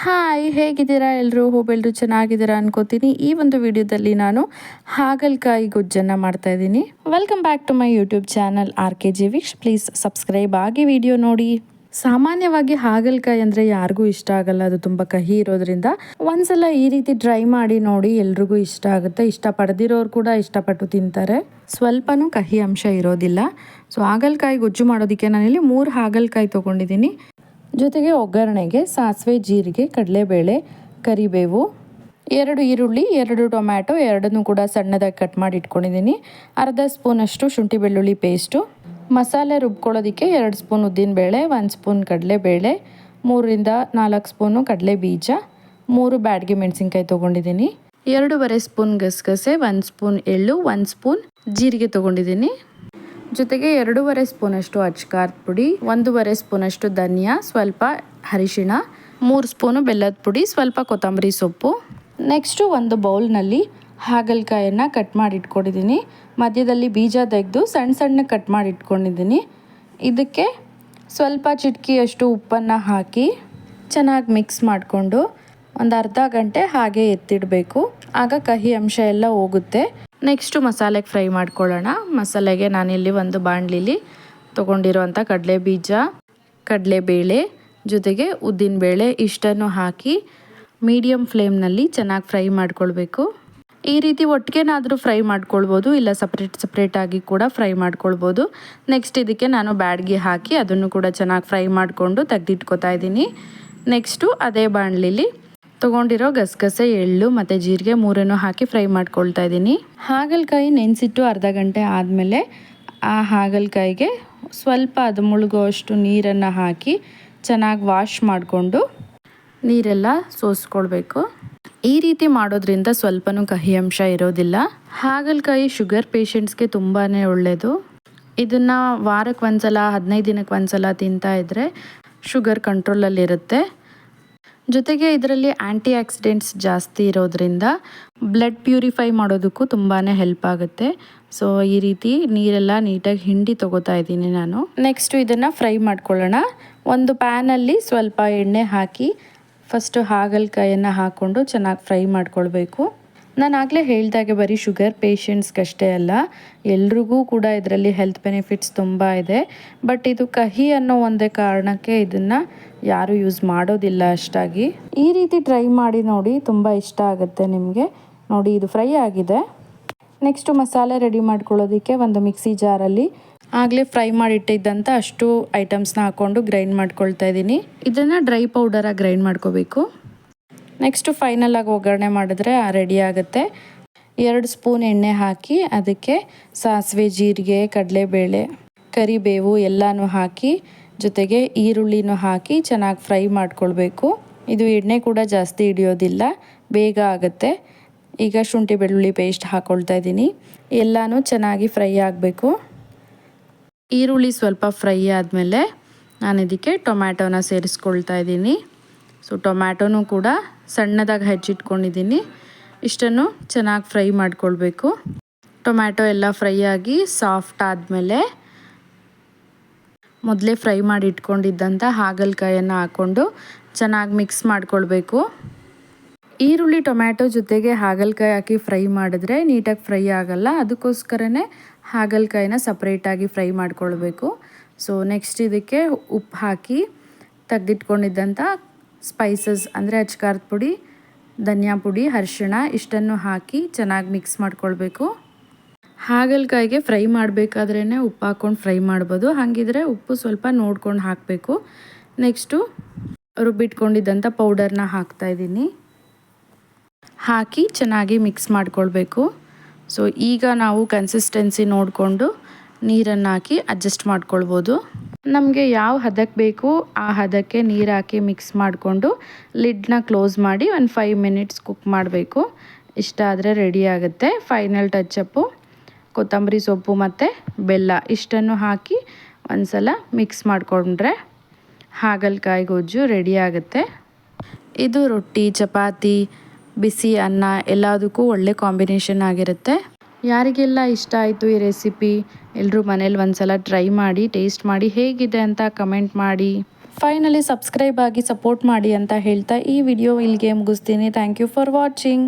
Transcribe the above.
Hi, ಹೇಗಿದ್ದೀರಾ ಎಲ್ಲರೂ? Hope ಎಲ್ಲರೂ ಚೆನ್ನಾಗಿದ್ದೀರಾ ಅನ್ಕೋತೀನಿ. ಈ ಒಂದು ವಿಡಿಯೋದಲ್ಲಿ ನಾನು ಹಾಗಲಕಾಯಿ ಗೊಜ್ಜನ್ನು ಮಾಡ್ತಾ ಇದ್ದೀನಿ. Welcome back to my YouTube channel RKG Viks. Please subscribe ಆಗಿ ವಿಡಿಯೋ ನೋಡಿ. ಸಾಮಾನ್ಯವಾಗಿ ಹಾಗಲಕಾಯಿ ಅಂದರೆ ಯಾರಿಗೂ ಇಷ್ಟ ಆಗಲ್ಲ, ಅದು ತುಂಬ ಕಹಿ ಇರೋದ್ರಿಂದ ಒಂದ್ಸಲ ಈ ರೀತಿ ಟ್ರೈ ಮಾಡಿ ನೋಡಿ, ಎಲ್ರಿಗೂ ಇಷ್ಟ ಆಗುತ್ತೆ. ಇಷ್ಟಪಡದಿರೋರು ಕೂಡ ಇಷ್ಟಪಟ್ಟು ತಿಂತಾರೆ. ಸ್ವಲ್ಪನೂ ಕಹಿ ಅಂಶ ಇರೋದಿಲ್ಲ. ಸೊ ಹಾಗಲಕಾಯಿ ಗೊಜ್ಜು ಮಾಡೋದಕ್ಕೆ ನಾನಿಲ್ಲಿ 3 ಹಾಗಲಕಾಯಿ ತೊಗೊಂಡಿದ್ದೀನಿ. ಜೊತೆಗೆ ಒಗ್ಗರಣೆಗೆ ಸಾಸಿವೆ, ಜೀರಿಗೆ, ಕಡಲೆಬೇಳೆ, ಕರಿಬೇವು, 2 ಈರುಳ್ಳಿ, 2 ಟೊಮ್ಯಾಟೊ, ಎರಡನ್ನೂ ಕೂಡ ಸಣ್ಣದಾಗಿ ಕಟ್ ಮಾಡಿ ಇಟ್ಕೊಂಡಿದ್ದೀನಿ. ಅರ್ಧ ಸ್ಪೂನಷ್ಟು ಶುಂಠಿ ಬೆಳ್ಳುಳ್ಳಿ ಪೇಸ್ಟು, ಮಸಾಲೆ ರುಬ್ಕೊಳ್ಳೋದಕ್ಕೆ 2 ಸ್ಪೂನ್ ಉದ್ದಿನಬೇಳೆ, 1 ಸ್ಪೂನ್ ಕಡಲೆಬೇಳೆ, 3ರಿಂದ 4 ಸ್ಪೂನು ಕಡಲೆ ಬೀಜ, 3 ಬ್ಯಾಡಗಿ ಮೆಣಸಿನ್ಕಾಯಿ ತೊಗೊಂಡಿದ್ದೀನಿ, 2.5 ಸ್ಪೂನ್ ಗಸಗಸೆ, 1 ಸ್ಪೂನ್ ಎಳ್ಳು, 1 ಸ್ಪೂನ್ ಜೀರಿಗೆ ತೊಗೊಂಡಿದ್ದೀನಿ. ಜೊತೆಗೆ 2.5 ಸ್ಪೂನಷ್ಟು ಅಚ್ಕಾರದ ಪುಡಿ, 1.5 ಸ್ಪೂನಷ್ಟು ಧನಿಯಾ, ಸ್ವಲ್ಪ ಅರಿಶಿಣ, 3 ಸ್ಪೂನು ಬೆಲ್ಲದ ಪುಡಿ, ಸ್ವಲ್ಪ ಕೊತ್ತಂಬರಿ ಸೊಪ್ಪು. ನೆಕ್ಸ್ಟು ಒಂದು ಬೌಲ್ನಲ್ಲಿ ಹಾಗಲಕಾಯನ್ನು ಕಟ್ ಮಾಡಿ ಇಟ್ಕೊಂಡಿದ್ದೀನಿ. ಮಧ್ಯದಲ್ಲಿ ಬೀಜ ತೆಗೆದು ಸಣ್ಣ ಸಣ್ಣ ಕಟ್ ಮಾಡಿ ಇಟ್ಕೊಂಡಿದ್ದೀನಿ. ಇದಕ್ಕೆ ಸ್ವಲ್ಪ ಚಿಟಕಿಯಷ್ಟು ಉಪ್ಪನ್ನು ಹಾಕಿ ಚೆನ್ನಾಗಿ ಮಿಕ್ಸ್ ಮಾಡಿಕೊಂಡು ಒಂದು ಅರ್ಧ ಗಂಟೆ ಹಾಗೆ ಎತ್ತಿಡಬೇಕು. ಆಗ ಕಹಿ ಅಂಶ ಎಲ್ಲ ಹೋಗುತ್ತೆ. ನೆಕ್ಸ್ಟು ಮಸಾಲೆಗೆ ಫ್ರೈ ಮಾಡ್ಕೊಳ್ಳೋಣ. ಮಸಾಲೆಗೆ ನಾನಿಲ್ಲಿ ಒಂದು ಬಾಣಲಿಲಿ ತೊಗೊಂಡಿರೋವಂಥ ಕಡಲೆ ಬೀಜ, ಕಡಲೆಬೇಳೆ ಜೊತೆಗೆ ಉದ್ದಿನಬೇಳೆ ಇಷ್ಟನ್ನು ಹಾಕಿ ಮೀಡಿಯಮ್ ಫ್ಲೇಮ್ನಲ್ಲಿ ಚೆನ್ನಾಗಿ ಫ್ರೈ ಮಾಡ್ಕೊಳ್ಬೇಕು. ಈ ರೀತಿ ಒಟ್ಟಿಗೆನಾದರೂ ಫ್ರೈ ಮಾಡ್ಕೊಳ್ಬೋದು, ಇಲ್ಲ ಸಪ್ರೇಟಾಗಿ ಕೂಡ ಫ್ರೈ ಮಾಡ್ಕೊಳ್ಬೋದು. ನೆಕ್ಸ್ಟ್ ಇದಕ್ಕೆ ನಾನು ಬ್ಯಾಡಗಿ ಹಾಕಿ ಅದನ್ನು ಕೂಡ ಚೆನ್ನಾಗಿ ಫ್ರೈ ಮಾಡಿಕೊಂಡು ತೆಗೆದಿಟ್ಕೊತಾ ಇದ್ದೀನಿ. ನೆಕ್ಸ್ಟು ಅದೇ ಬಾಣಲಿಲಿ ತೊಗೊಂಡಿರೋ ಗಸಗಸೆ, ಎಳ್ಳು ಮತ್ತು ಜೀರಿಗೆ 3 ಹಾಕಿ ಫ್ರೈ ಮಾಡ್ಕೊಳ್ತಾ ಇದ್ದೀನಿ. ಹಾಗಲಕಾಯಿ ನೆನೆಸಿಟ್ಟು ಅರ್ಧ ಗಂಟೆ ಆದಮೇಲೆ ಆ ಹಾಗಲಕಾಯಿಗೆ ಸ್ವಲ್ಪ ಅದು ಮುಳುಗುವಷ್ಟು ನೀರನ್ನು ಹಾಕಿ ಚೆನ್ನಾಗಿ ವಾಶ್ ಮಾಡಿಕೊಂಡು ನೀರೆಲ್ಲ ಸೋಸ್ಕೊಳ್ಬೇಕು. ಈ ರೀತಿ ಮಾಡೋದ್ರಿಂದ ಸ್ವಲ್ಪನೂ ಕಹಿ ಅಂಶ ಇರೋದಿಲ್ಲ. ಹಾಗಲಕಾಯಿ ಶುಗರ್ ಪೇಷಂಟ್ಸ್ಗೆ ತುಂಬಾ ಒಳ್ಳೆಯದು. ಇದನ್ನು ವಾರಕ್ಕೆ ಒಂದ್ಸಲ, 15 ದಿನಕ್ಕೆ ಒಂದ್ಸಲ ತಿಂತಾ ಇದ್ದರೆ ಶುಗರ್ ಕಂಟ್ರೋಲಲ್ಲಿರುತ್ತೆ. ಜೊತೆಗೆ ಇದರಲ್ಲಿ ಆ್ಯಂಟಿ ಆಕ್ಸಿಡೆಂಟ್ಸ್ ಜಾಸ್ತಿ ಇರೋದ್ರಿಂದ ಬ್ಲಡ್ ಪ್ಯೂರಿಫೈ ಮಾಡೋದಕ್ಕೂ ತುಂಬಾ ಹೆಲ್ಪ್ ಆಗುತ್ತೆ. ಸೊ ಈ ರೀತಿ ನೀರೆಲ್ಲ ನೀಟಾಗಿ ಹಿಂಡಿ ತೊಗೋತಾ ಇದ್ದೀನಿ ನಾನು. ನೆಕ್ಸ್ಟು ಇದನ್ನು ಫ್ರೈ ಮಾಡ್ಕೊಳ್ಳೋಣ. ಒಂದು ಪ್ಯಾನಲ್ಲಿ ಸ್ವಲ್ಪ ಎಣ್ಣೆ ಹಾಕಿ ಫಸ್ಟು ಹಾಗಲಕಾಯನ್ನು ಹಾಕ್ಕೊಂಡು ಚೆನ್ನಾಗಿ ಫ್ರೈ ಮಾಡ್ಕೊಳ್ಬೇಕು. ನಾನು ಆಗಲೇ ಹೇಳಿದಾಗೆ ಬರೀ ಶುಗರ್ ಪೇಷಂಟ್ಸ್ಗಷ್ಟೇ ಅಲ್ಲ, ಎಲ್ರಿಗೂ ಕೂಡ ಇದರಲ್ಲಿ ಹೆಲ್ತ್ ಬೆನಿಫಿಟ್ಸ್ ತುಂಬ ಇದೆ. ಬಟ್ ಇದು ಕಹಿ ಅನ್ನೋ ಒಂದೇ ಕಾರಣಕ್ಕೆ ಇದನ್ನು ಯಾರೂ ಯೂಸ್ ಮಾಡೋದಿಲ್ಲ ಅಷ್ಟಾಗಿ. ಈ ರೀತಿ ಟ್ರೈ ಮಾಡಿ ನೋಡಿ, ತುಂಬ ಇಷ್ಟ ಆಗುತ್ತೆ ನಿಮಗೆ. ನೋಡಿ, ಇದು ಫ್ರೈ ಆಗಿದೆ. ನೆಕ್ಸ್ಟು ಮಸಾಲೆ ರೆಡಿ ಮಾಡ್ಕೊಳ್ಳೋದಕ್ಕೆ ಒಂದು ಮಿಕ್ಸಿ ಜಾರಲ್ಲಿ ಆಗಲೇ ಫ್ರೈ ಮಾಡಿಟ್ಟಿದ್ದಂಥ ಅಷ್ಟು ಐಟಮ್ಸ್ನ ಹಾಕ್ಕೊಂಡು ಗ್ರೈಂಡ್ ಮಾಡ್ಕೊಳ್ತಾ ಇದ್ದೀನಿ. ಇದನ್ನು ಡ್ರೈ ಪೌಡರಾಗಿ ಗ್ರೈಂಡ್ ಮಾಡ್ಕೋಬೇಕು. ನೆಕ್ಸ್ಟು ಫೈನಲಾಗಿ ಒಗ್ಗರಣೆ ಮಾಡಿದ್ರೆ ರೆಡಿ ಆಗುತ್ತೆ. 2 ಸ್ಪೂನ್ ಎಣ್ಣೆ ಹಾಕಿ ಅದಕ್ಕೆ ಸಾಸಿವೆ, ಜೀರಿಗೆ, ಕಡಲೆಬೇಳೆ, ಕರಿಬೇವು ಎಲ್ಲನೂ ಹಾಕಿ ಜೊತೆಗೆ ಈರುಳ್ಳಿನೂ ಹಾಕಿ ಚೆನ್ನಾಗಿ ಫ್ರೈ ಮಾಡ್ಕೊಳ್ಬೇಕು. ಇದು ಎಣ್ಣೆ ಕೂಡ ಜಾಸ್ತಿ ಹಿಡಿಯೋದಿಲ್ಲ, ಬೇಗ ಆಗುತ್ತೆ. ಈಗ ಶುಂಠಿ ಬೆಳ್ಳುಳ್ಳಿ ಪೇಸ್ಟ್ ಹಾಕ್ಕೊಳ್ತಾ ಇದ್ದೀನಿ. ಎಲ್ಲನೂ ಚೆನ್ನಾಗಿ ಫ್ರೈ ಆಗಬೇಕು. ಈರುಳ್ಳಿ ಸ್ವಲ್ಪ ಫ್ರೈ ಆದಮೇಲೆ ನಾನು ಇದಕ್ಕೆ ಟೊಮ್ಯಾಟೋನ ಸೇರಿಸ್ಕೊಳ್ತಾ ಇದ್ದೀನಿ. ಸೊ ಟೊಮ್ಯಾಟೋನೂ ಕೂಡ ಸಣ್ಣದಾಗಿ ಹೆಚ್ಚಿಟ್ಕೊಂಡಿದ್ದೀನಿ. ಇಷ್ಟನ್ನು ಚೆನ್ನಾಗಿ ಫ್ರೈ ಮಾಡ್ಕೊಳ್ಬೇಕು. ಟೊಮ್ಯಾಟೊ ಎಲ್ಲ ಫ್ರೈ ಆಗಿ ಸಾಫ್ಟ್ ಆದಮೇಲೆ ಮೊದಲೇ ಫ್ರೈ ಮಾಡಿ ಇಟ್ಕೊಂಡಿದ್ದಂಥ ಹಾಗಲಕಾಯನ್ನು ಹಾಕ್ಕೊಂಡು ಚೆನ್ನಾಗಿ ಮಿಕ್ಸ್ ಮಾಡ್ಕೊಳ್ಬೇಕು. ಈರುಳ್ಳಿ ಟೊಮ್ಯಾಟೊ ಜೊತೆಗೆ ಹಾಗಲಕಾಯಿ ಹಾಕಿ ಫ್ರೈ ಮಾಡಿದ್ರೆ ನೀಟಾಗಿ ಫ್ರೈ ಆಗಲ್ಲ. ಅದಕ್ಕೋಸ್ಕರನೇ ಹಾಗಲಕಾಯಿನ ಸಪ್ರೇಟಾಗಿ ಫ್ರೈ ಮಾಡ್ಕೊಳ್ಬೇಕು. ಸೊ ನೆಕ್ಸ್ಟ್ ಇದಕ್ಕೆ ಉಪ್ಪು ಹಾಕಿ ತೆಗೆದಿಟ್ಕೊಂಡಿದ್ದಂಥ ಸ್ಪೈಸಸ್ ಅಂದರೆ ಅಚ್ಕಾರದ ಪುಡಿ, ಧನಿಯಾ ಪುಡಿ, ಅರಿಶಿಣ ಇಷ್ಟನ್ನು ಹಾಕಿ ಚೆನ್ನಾಗಿ ಮಿಕ್ಸ್ ಮಾಡ್ಕೊಳ್ಬೇಕು. ಹಾಗಲಕಾಯಿಗೆ ಫ್ರೈ ಮಾಡಬೇಕಾದ್ರೇ ಉಪ್ಪು ಹಾಕ್ಕೊಂಡು ಫ್ರೈ ಮಾಡ್ಬೋದು, ಹಾಗಿದ್ರೆ ಉಪ್ಪು ಸ್ವಲ್ಪ ನೋಡ್ಕೊಂಡು ಹಾಕಬೇಕು. ನೆಕ್ಸ್ಟು ರುಬ್ಬಿಟ್ಕೊಂಡಿದ್ದಂಥ ಪೌಡರ್ನ ಹಾಕ್ತಾಯಿದ್ದೀನಿ. ಹಾಕಿ ಚೆನ್ನಾಗಿ ಮಿಕ್ಸ್ ಮಾಡ್ಕೊಳ್ಬೇಕು. ಸೊ ಈಗ ನಾವು ಕನ್ಸಿಸ್ಟೆನ್ಸಿ ನೋಡಿಕೊಂಡು ನೀರನ್ನು ಹಾಕಿ ಅಡ್ಜಸ್ಟ್ ಮಾಡ್ಕೊಳ್ಬೋದು. ನಮಗೆ ಯಾವ ಹದಕ್ಕೆ ಬೇಕು ಆ ಹದಕ್ಕೆ ನೀರು ಹಾಕಿ ಮಿಕ್ಸ್ ಮಾಡಿಕೊಂಡು ಲಿಡ್ನ ಕ್ಲೋಸ್ ಮಾಡಿ ಒಂದು 5 ಮಿನಿಟ್ಸ್ ಕುಕ್ ಮಾಡಬೇಕು. ಇಷ್ಟ ಆದರೆ ರೆಡಿ ಆಗುತ್ತೆ. ಫೈನಲ್ ಟಚಪ್ಪು ಕೊತ್ತಂಬರಿ ಸೊಪ್ಪು ಮತ್ತು ಬೆಲ್ಲ ಇಷ್ಟನ್ನು ಹಾಕಿ ಒಂದು ಸಲ ಮಿಕ್ಸ್ ಮಾಡಿಕೊಂಡ್ರೆ ಹಾಗಲಕಾಯಿ ಗೊಜ್ಜು ರೆಡಿ ಆಗುತ್ತೆ. ಇದು ರೊಟ್ಟಿ, ಚಪಾತಿ, ಬಿಸಿ ಅನ್ನ ಎಲ್ಲದಕ್ಕೂ ಒಳ್ಳೆ ಕಾಂಬಿನೇಷನ್ ಆಗಿರುತ್ತೆ. ಯಾರಿಗೆಲ್ಲ ಇಷ್ಟ ಆಯಿತು ಈ ರೆಸಿಪಿ, ಎಲ್ಲರೂ ಮನೇಲಿ ಒಂದು ಸಲ ಟ್ರೈ ಮಾಡಿ ಟೇಸ್ಟ್ ಮಾಡಿ ಹೇಗಿದೆ ಅಂತ ಕಮೆಂಟ್ ಮಾಡಿ. ಫೈನಲಿ ಸಬ್ಸ್ಕ್ರೈಬ್ ಆಗಿ ಸಪೋರ್ಟ್ ಮಾಡಿ ಅಂತ ಹೇಳ್ತಾ ಈ ವಿಡಿಯೋ ಇಲ್ಲಿಗೆ ಮುಗಿಸ್ತೀನಿ. Thank you for watching.